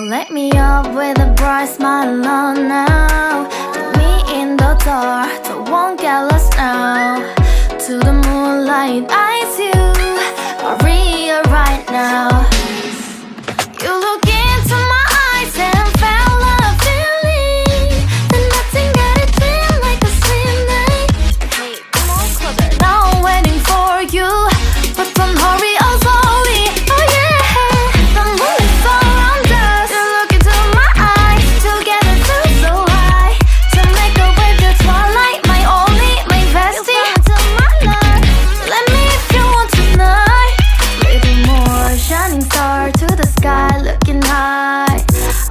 light me up with a bright smile on now. Put me in the dark, so won't get lost now. To the moonlight, eyes you are real right now. You look into my eyes and felt a feeling that nothing got it feel like a slim night. Hey, come on, closer. Now I'm waiting for you, but don't hurry, oh slowly. Oh yeah, the moon is around us. You look into my eyes, together feel so high. To make a wave the twilight, my only, my bestie. To my love, let me if you want tonight. Little more shining star to the sky, looking high.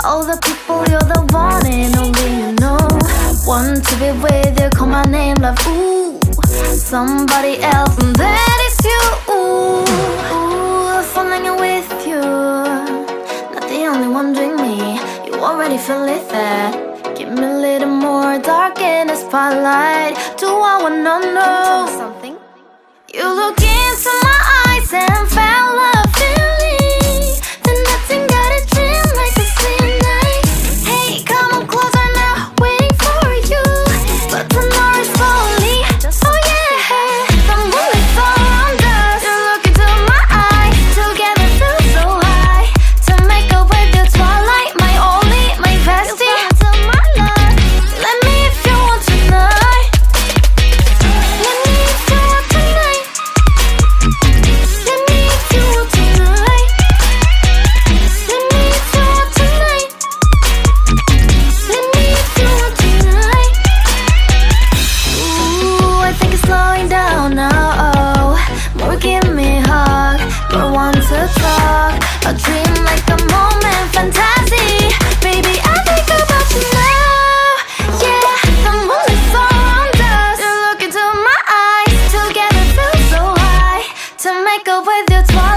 All the people, you're the one and only you know. Want to be with you, call my name, love, ooh. Somebody else, and that is you, ooh. Ooh, falling in with you. Not the only one doing me, you already feel it there. Give me a little more dark in the spotlight. Do I wanna know something? You look into my eyes and felt a feeling that nothing got a dream like a slim night. Hey, come on closer now, waiting for you, but the noise slowly. Oh yeah, the moon is around us. You look into my eyes, together feel so high. To make a wave the twilight, my only, my bestie. To my love, let me if you want tonight. Let me if you want tonight. Let me if you want tonight. Let me if you want tonight. Let me if you want tonight. Ooh, I think it's slowing down now. Oh, more give me a hug, more want to talk. A dream like a moment, fantasy. Baby, I think about you now. Yeah, the moon is around us. You look into my eyes, together feel so high. To make up with your twilight.